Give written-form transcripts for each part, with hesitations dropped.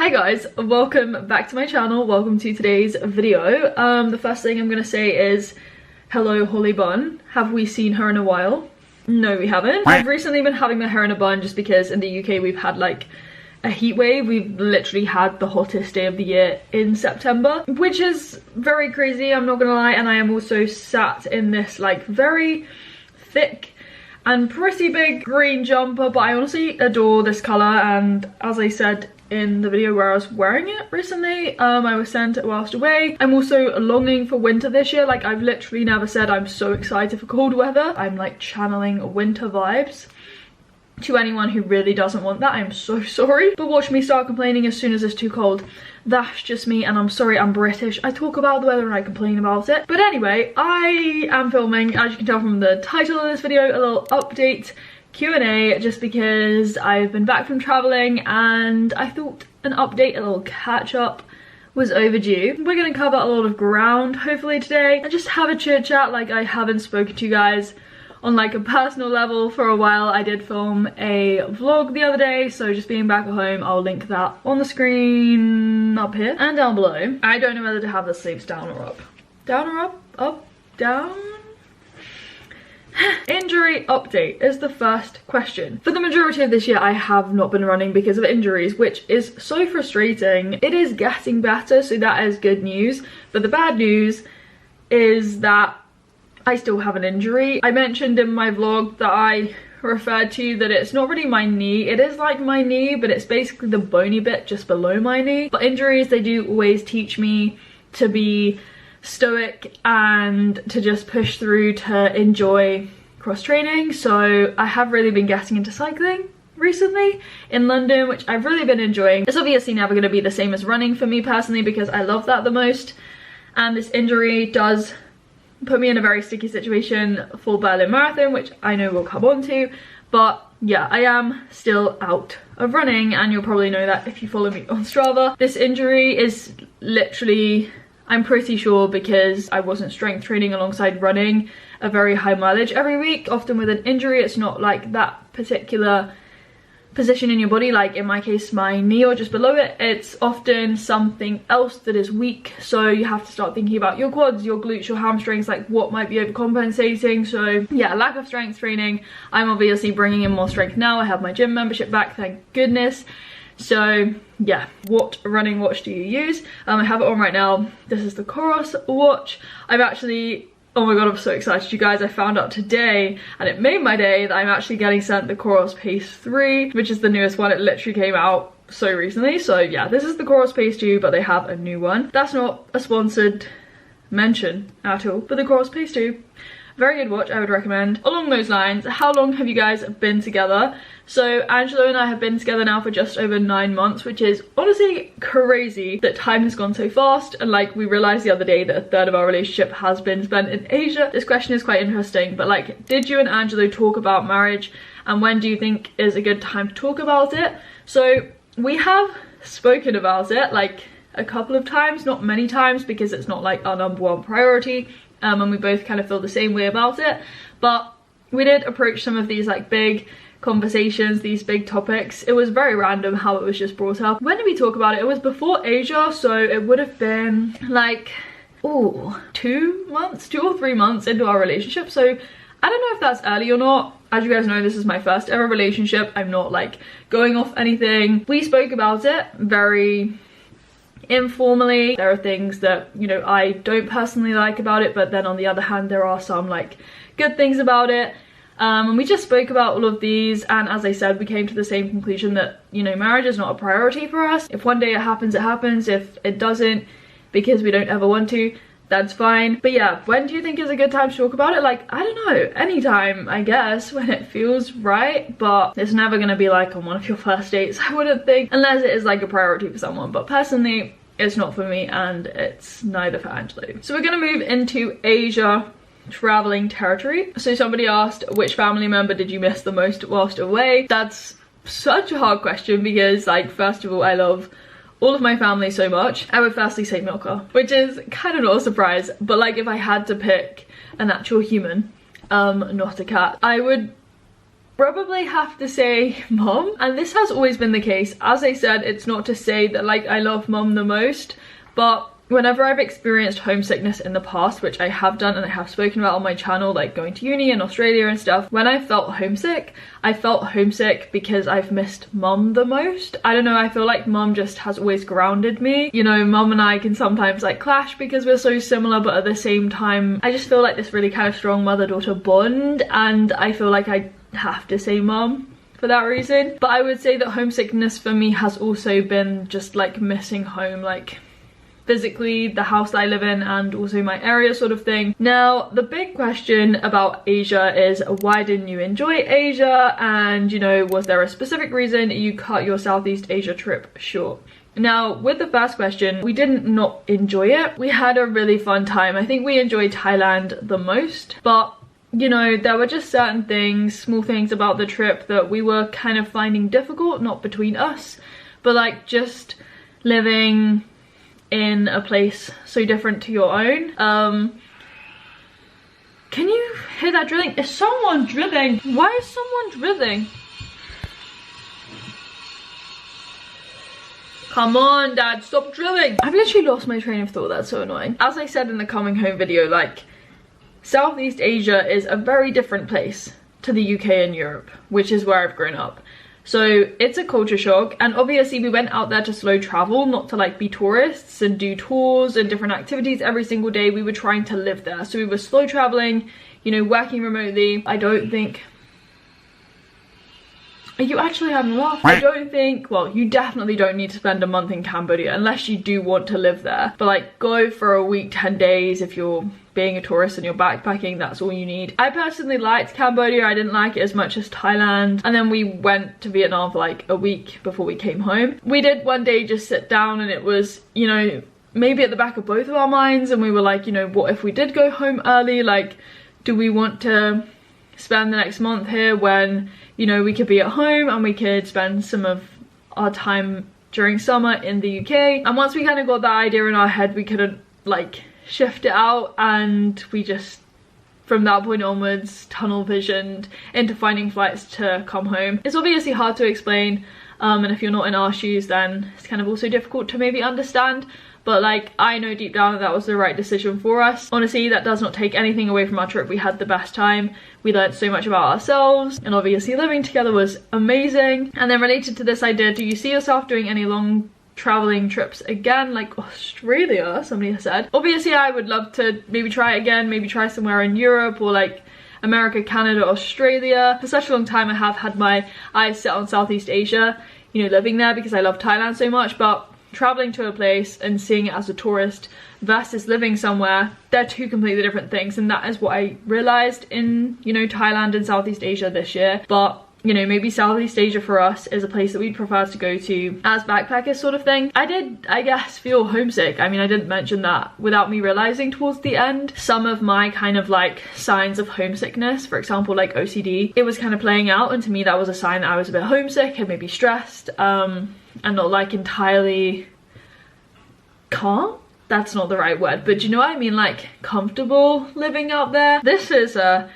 Hi guys, welcome back to my channel. Welcome to today's video. The first thing I'm gonna say is hello Holly bun. Have we seen her in a while? No, we haven't. I've recently been having my hair in a bun just because in the UK we've had like a heat wave. We've literally had the hottest day of the year in September, which is very crazy, I'm not gonna lie. And I am also sat in this like very thick and pretty big green jumper, but I honestly adore this colour. And as I said in the video where I was wearing it recently, I was sent it whilst away. I'm also longing for winter this year. Like, I've literally never said I'm so excited for cold weather. I'm like channeling winter vibes. To anyone who really doesn't want that, I'm so sorry. But watch me start complaining as soon as it's too cold. That's just me, and I'm sorry, I'm British. I talk about the weather and I complain about it. But anyway, I am filming, as you can tell from the title of this video, a little update Q&A, just because I've been back from traveling and I thought an update, a little catch up was overdue. We're gonna cover a lot of ground hopefully today and just have a chit chat. Like, I haven't spoken to you guys on like a personal level for a while. I did film a vlog the other day, so just being back at home, I'll link that on the screen up here and down below. I don't know whether to have the sleeves down or up. Down or up? Up? Down? Injury update is the first question. For the majority of this year, I have not been running because of injuries, which is so frustrating. It is getting better, so that is good news. But the bad news is that I still have an injury. I mentioned in my vlog that I referred to that it's not really my knee. It is like my knee, but it's basically the bony bit just below my knee. But injuries, they do always teach me to be stoic and to just push through, to enjoy cross training. So I have really been getting into cycling recently in London, which I've really been enjoying. It's obviously never going to be the same as running for me personally, because I love that the most, and this injury does put me in a very sticky situation for Berlin Marathon, which I know we'll come on to. But yeah, I am still out of running, and you'll probably know that if you follow me on Strava. This injury is literally, I'm pretty sure, because I wasn't strength training alongside running a very high mileage every week. Often with an injury, it's not like that particular position in your body, like in my case my knee or just below it. It's often something else that is weak, so you have to start thinking about your quads, your glutes, your hamstrings, like what might be overcompensating. So yeah, lack of strength training. I'm obviously bringing in more strength now. I have my gym membership back, thank goodness. So yeah, what running watch do you use? I have it on right now. This is the Coros watch. I've actually, oh my god, I'm so excited, you guys. I found out today, and it made my day, that I'm actually getting sent the Coros Pace 3, which is the newest one. It literally came out so recently. So yeah, this is the Coros Pace 2, but they have a new one. That's not a sponsored mention at all, but the Coros Pace 2, very good watch, I would recommend. Along those lines, how long have you guys been together? So Angelo and I have been together now for just over 9 months, which is honestly crazy that time has gone so fast. And like, we realized the other day that a third of our relationship has been spent in Asia. This question is quite interesting, but like, did you and Angelo talk about marriage, and when do you think is a good time to talk about it? So we have spoken about it like a couple of times, not many times, because it's not like our #1 priority. And we both kind of feel the same way about it, but we did approach some of these like big conversations, these big topics. It was very random how it was just brought up. When did we talk about it? It was before Asia, so it would have been like, oh, 2 months, 2 or 3 months into our relationship. So I don't know if that's early or not. As you guys know, this is my first ever relationship. I'm not like going off anything. We spoke about it very informally. There are things that, you know, I don't personally like about it, but then on the other hand, there are some like good things about it. And we just spoke about all of these, and as I said, we came to the same conclusion that, you know, marriage is not a priority for us. If one day it happens, it happens. If it doesn't, because we don't ever want to, that's fine. But yeah, when do you think is a good time to talk about it? Like, I don't know, anytime, I guess, when it feels right. But it's never gonna be like on one of your first dates, I wouldn't think, unless it is like a priority for someone. But personally, it's not for me, and it's neither for Angelo. So we're gonna move into Asia traveling territory. So somebody asked, which family member did you miss the most whilst away? That's such a hard question, because like, first of all, I love all of my family so much. I would firstly say Milka, which is kind of not a surprise, but like, if I had to pick an actual human, not a cat, I would probably have to say mum, and this has always been the case. As I said, it's not to say that like I love mum the most, but whenever I've experienced homesickness in the past, which I have done and I have spoken about on my channel, like going to uni in Australia and stuff, when I felt homesick, I felt homesick because I've missed mum the most. I don't know, I feel like mum just has always grounded me. You know, mum and I can sometimes like clash because we're so similar, but at the same time, I just feel like this really kind of strong mother-daughter bond, and I feel like I have to say mum for that reason. But I would say that homesickness for me has also been just like missing home, like physically, the house that I live in, and also my area sort of thing. Now, the big question about Asia is, why didn't you enjoy Asia? And, you know, was there a specific reason you cut your Southeast Asia trip short? Now, with the first question, we didn't not enjoy it. We had a really fun time. I think we enjoyed Thailand the most, but you know, there were just certain things, small things about the trip that we were kind of finding difficult, not between us, but like just living in a place so different to your own. Can you hear that drilling? Is someone drilling? Why is someone drilling? Come on, Dad, stop drilling. I've literally lost my train of thought. That's so annoying. As I said in the coming home video, like, Southeast Asia is a very different place to the UK and Europe, which is where I've grown up. So it's a culture shock, and obviously we went out there to slow travel, not to like be tourists and do tours and different activities every single day. We were trying to live there, so we were slow traveling, you know, working remotely. I don't think... Are you actually having a laugh? I don't think, well, you definitely don't need to spend a month in Cambodia unless you do want to live there. But like, go for a week, 10 days if you're being a tourist and you're backpacking, that's all you need. I personally liked Cambodia. I didn't like it as much as Thailand. And then we went to Vietnam for like a week before we came home. We did one day just sit down, and it was, you know, maybe at the back of both of our minds, and we were like, you know, what if we did go home early? Like, do we want to spend the next month here when, you know, we could be at home and we could spend some of our time during summer in the UK? And once we kind of got that idea in our head, we could like shift it out, and we just, from that point onwards, tunnel visioned into finding flights to come home. It's obviously hard to explain, and if you're not in our shoes, then it's kind of also difficult to maybe understand. But like, I know deep down that that was the right decision for us. Honestly, that does not take anything away from our trip. We had the best time. We learned so much about ourselves, and obviously living together was amazing. And then related to this idea, do you see yourself doing any long traveling trips again, like Australia, somebody has said? Obviously, I would love to maybe try it again, maybe try somewhere in Europe or like America, Canada, Australia. For such a long time, I have had my eyes set on Southeast Asia, you know, living there because I love Thailand so much. But traveling to a place and seeing it as a tourist versus living somewhere, they're two completely different things, and that is what I realized in, you know, Thailand and Southeast Asia this year. But you know, maybe Southeast Asia for us is a place that we'd prefer to go to as backpackers sort of thing. I did, I guess, feel homesick. I mean, I didn't mention that without me realizing towards the end. Some of my kind of like signs of homesickness, for example, like OCD, it was kind of playing out, and to me that was a sign that I was a bit homesick and maybe stressed, and not like entirely calm. That's not the right word, but you know what I mean, like comfortable living out there. This is a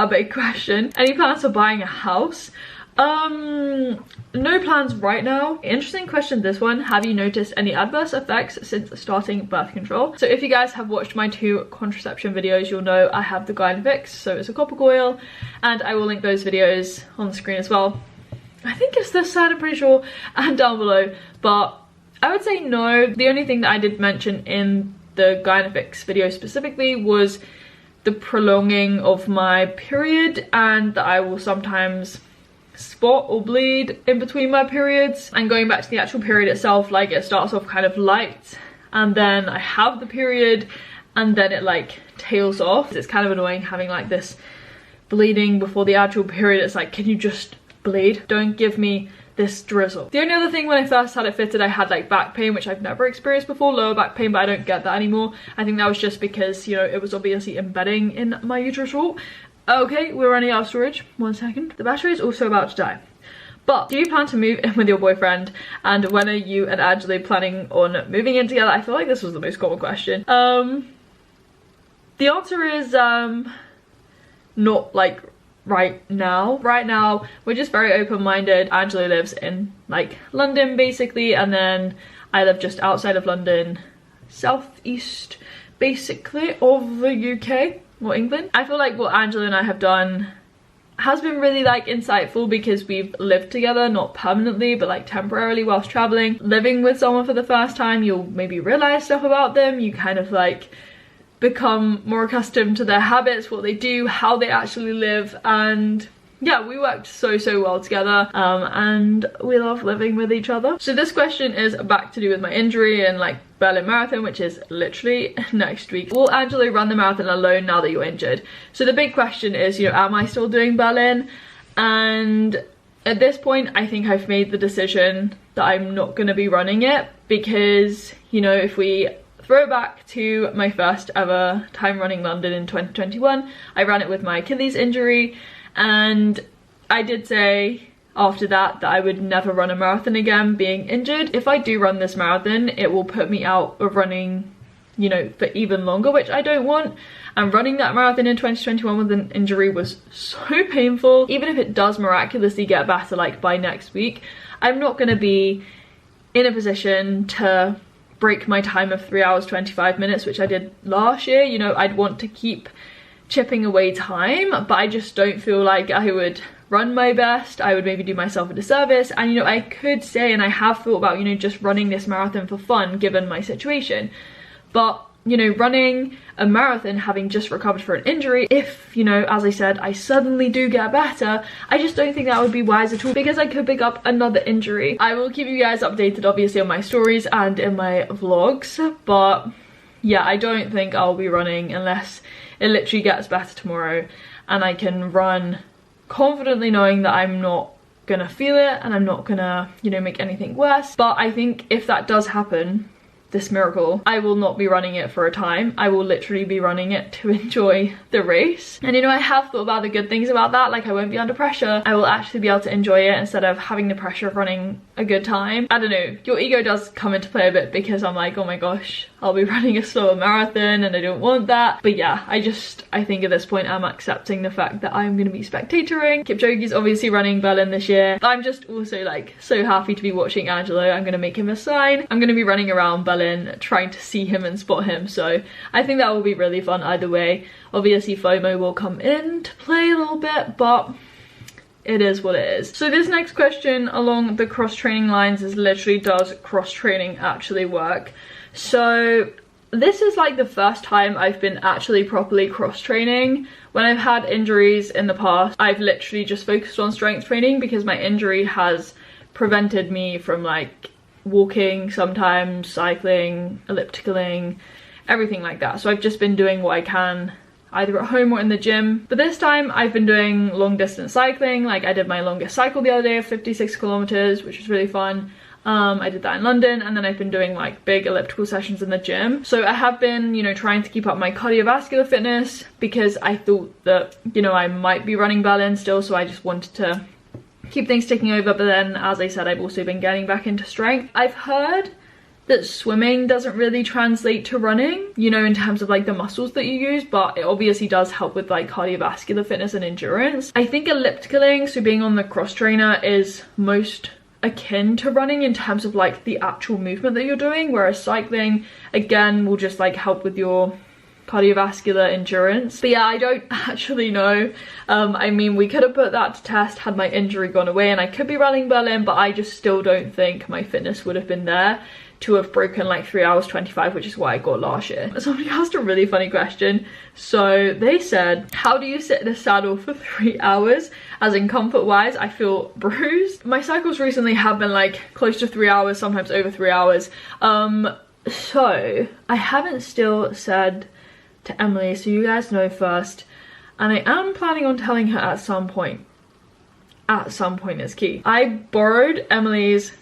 big question. Any plans for buying a house? No plans right now. Interesting question, this one. Have you noticed any adverse effects since starting birth control? So if you guys have watched my 2 contraception videos, you'll know I have the Gynafix, so it's a copper coil, and I will link those videos on the screen as well. I think it's this side, I'm pretty sure, and down below. But I would say no. The only thing that I did mention in the Gynafix video specifically was the prolonging of my period, and that I will sometimes spot or bleed in between my periods. And going back to the actual period itself, like it starts off kind of light, and then I have the period, and then it like tails off. It's kind of annoying having like this bleeding before the actual period. It's like, can you just bleed? Don't give me this drizzle. The only other thing, when I first had it fitted, I had like back pain, which I've never experienced before, lower back pain, but I don't get that anymore. I think that was just because, you know, it was obviously embedding in my uterus wall. Okay, we're running out of storage. 1 second. The battery is also about to die. But do you plan to move in with your boyfriend, and when are you and Angela planning on moving in together? I feel like this was the most common question. The answer is not like right now. Right now, we're just very open-minded. Angelo lives in like London basically, and then I live just outside of London, southeast basically of the UK or England. I feel like what Angelo and I have done has been really like insightful because we've lived together, not permanently but like temporarily whilst traveling. Living with someone for the first time, you'll maybe realize stuff about them. You kind of like become more accustomed to their habits, what they do, how they actually live, and yeah, we worked so well together, and we love living with each other. So this question is back to do with my injury and like Berlin Marathon, which is literally next week. Will Angelo run the marathon alone now that you're injured? So the big question is, you know, am I still doing Berlin? And at this point, I think I've made the decision that I'm not going to be running it because, you know, if we throw back to my first ever time running London in 2021, I ran it with my Achilles injury, and I did say after that I would never run a marathon again being injured. If I do run this marathon, it will put me out of running, you know, for even longer, which I don't want. And running that marathon in 2021 with an injury was so painful. Even if it does miraculously get better like by next week, I'm not going to be in a position to break my time of 3 hours 25 minutes, which I did last year. You know, I'd want to keep chipping away time, but I just don't feel like I would run my best. I would maybe do myself a disservice. And you know, I could say, and I have thought about, you know, just running this marathon for fun given my situation, but you know, running a marathon having just recovered for an injury, if, you know, as I said, I suddenly do get better, I just don't think that would be wise at all because I could pick up another injury. I will keep you guys updated obviously on my stories and in my vlogs, but yeah, I don't think I'll be running unless it literally gets better tomorrow and I can run confidently knowing that I'm not gonna feel it and I'm not gonna, you know, make anything worse. But I think if that does happen, this miracle, I will not be running it for a time. I will literally be running it to enjoy the race. And you know, I have thought about the good things about that, like I won't be under pressure. I will actually be able to enjoy it instead of having the pressure of running a good time. I don't know, your ego does come into play a bit because I'm like, oh my gosh, I'll be running a slower marathon and I don't want that. But yeah, I think at this point I'm accepting the fact that I'm gonna be spectatoring. Kipchoge's obviously running Berlin this year, but I'm just also like so happy to be watching Angelo. I'm gonna make him a sign. I'm gonna be running around Berlin trying to see him and spot him, so I think that will be really fun either way. Obviously FOMO will come into play a little bit, but it is what it is. So this next question along the cross training lines is literally, does cross training actually work? So this is like the first time I've been actually properly cross training. When I've had injuries in the past, I've literally just focused on strength training because my injury has prevented me from like walking, sometimes cycling, ellipticaling, everything like that. So I've just been doing what I can either at home or in the gym. But this time I've been doing long distance cycling. Like I did my longest cycle the other day of 56 kilometers, which was really fun. I did that in London, and then I've been doing like big elliptical sessions in the gym. So I have been, you know, trying to keep up my cardiovascular fitness because I thought that, you know, I might be running Berlin still, so I just wanted to keep things ticking over. But then, as I said, I've also been getting back into strength. I've heard that swimming doesn't really translate to running, you know, in terms of like the muscles that you use, but it obviously does help with like cardiovascular fitness and endurance. I think ellipticaling, so being on the cross trainer, is most akin to running in terms of like the actual movement that you're doing, whereas cycling again will just like help with your cardiovascular endurance. But yeah, I don't actually know. I mean, we could have put that to test had my injury gone away and I could be running Berlin, but I just still don't think my fitness would have been there to have broken like 3 hours 25, which is what I got last year. Somebody asked a really funny question. So they said, how do you sit in a saddle for 3 hours? As in comfort wise, I feel bruised. My cycles recently have been like close to 3 hours, sometimes over 3 hours. So I haven't still said to Emily, so you guys know first, and I am planning on telling her at some point. At some point is key. I borrowed Emily's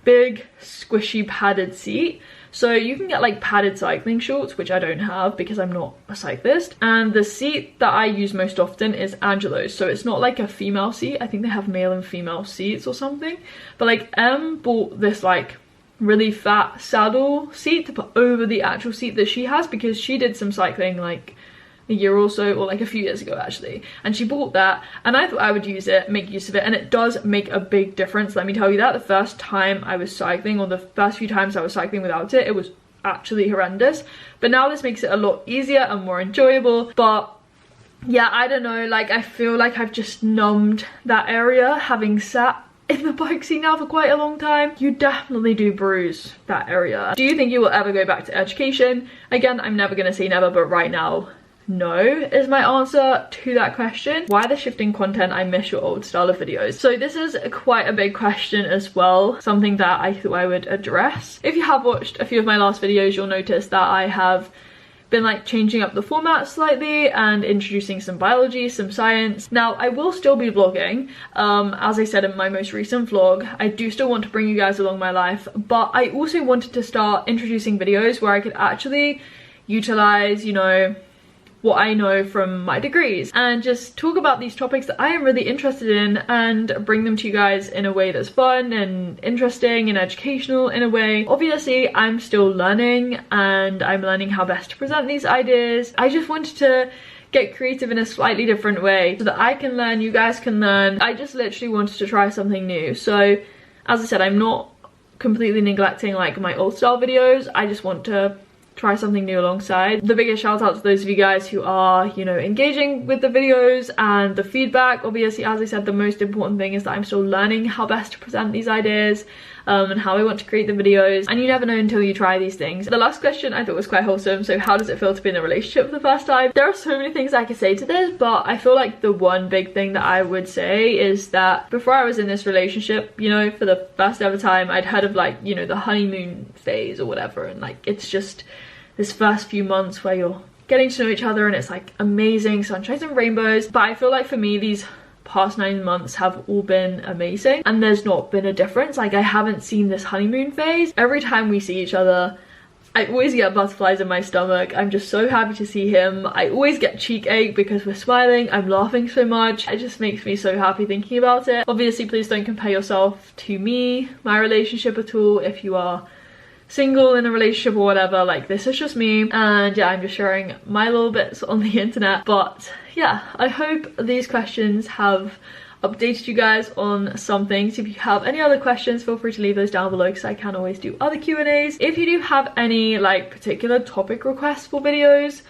big squishy padded seat, so you can get like padded cycling shorts, which I don't have because I'm not a cyclist, and the seat that I use most often is Angelo's, so it's not like a female seat. I think they have male and female seats or something, but like bought this like really fat saddle seat to put over the actual seat that she has because she did some cycling like a year or so, or like a few years ago actually, and she bought that and I thought I would use it, make use of it, and it does make a big difference, let me tell you that. The first time I was cycling, or the first few times I was cycling without it, it was actually horrendous, but now this makes it a lot easier and more enjoyable. But yeah, I don't know, like I feel like I've just numbed that area having sat in the bike seat now for quite a long time. You definitely do bruise that area. Do you think you will ever go back to education? Again, I'm never gonna say never, but right now, no is my answer to that question. Why the shifting content? I miss your old style of videos. So this is quite a big question as well, something that I thought I would address. If you have watched a few of my last videos, you'll notice that I have been like changing up the format slightly and introducing some biology, some science. Now I will still be vlogging, as I said in my most recent vlog. I do still want to bring you guys along my life, but I also wanted to start introducing videos where I could actually utilize, you know, what I know from my degrees and just talk about these topics that I am really interested in and bring them to you guys in a way that's fun and interesting and educational in a way. Obviously, I'm still learning and I'm learning how best to present these ideas. I just wanted to get creative in a slightly different way so that I can learn, you guys can learn. I just literally wanted to try something new. So as I said, I'm not completely neglecting like my old style videos. I just want to try something new alongside. The biggest shout out to those of you guys who are, you know, engaging with the videos and the feedback. Obviously, as I said, the most important thing is that I'm still learning how best to present these ideas and how I want to create the videos, and you never know until you try these things. The last question I thought was quite wholesome. So how does it feel to be in a relationship for the first time? There are so many things I could say to this, but I feel like the one big thing that I would say is that before I was in this relationship, you know, for the first ever time, I'd heard of like, you know, the honeymoon phase or whatever, and like it's just this first few months where you're getting to know each other and it's like amazing, sunshines and rainbows. But I feel like for me, these past 9 months have all been amazing and there's not been a difference. Like I haven't seen this honeymoon phase. Every time we see each other, I always get butterflies in my stomach. I'm just so happy to see him. I always get cheek ache because we're smiling. I'm laughing so much. It just makes me so happy thinking about it. Obviously, please don't compare yourself to me, my relationship at all. If you are single in a relationship or whatever, like this is just me, and yeah, I'm just sharing my little bits on the internet. But yeah, I hope these questions have updated you guys on some things. If you have any other questions, feel free to leave those down below because I can always do other Q&As. If you do have any like particular topic requests for videos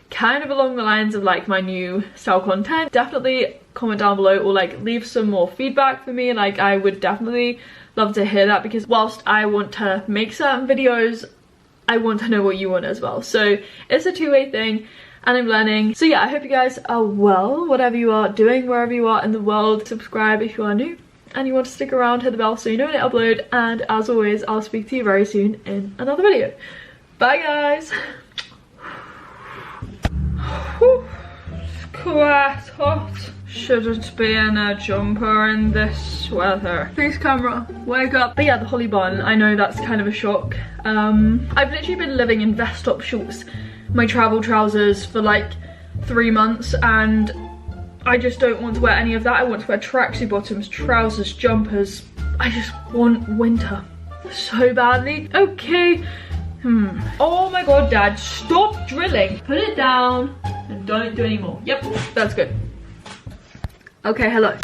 kind of along the lines of like my new style content, definitely comment down below or like leave some more feedback for me. Like I would definitely love to hear that, because whilst I want to make certain videos, I want to know what you want as well. So it's a two-way thing and I'm learning. So yeah, I hope you guys are well, whatever you are doing, wherever you are in the world. Subscribe if you are new and you want to stick around, hit the bell so you know when I upload, and as always, I'll speak to you very soon in another video. Bye guys. It's quite hot. Shouldn't be in a jumper in this weather. Please camera, wake up. But yeah, the Holly bun, I know that's kind of a shock. I've literally been living in vest top shorts, my travel trousers for like 3 months, and I just don't want to wear any of that. I want to wear tracksuit bottoms, trousers, jumpers. I just want winter so badly. Okay. Oh my god, Dad, stop drilling. Put it down and don't do any more. Yep, that's good. Okay, hello.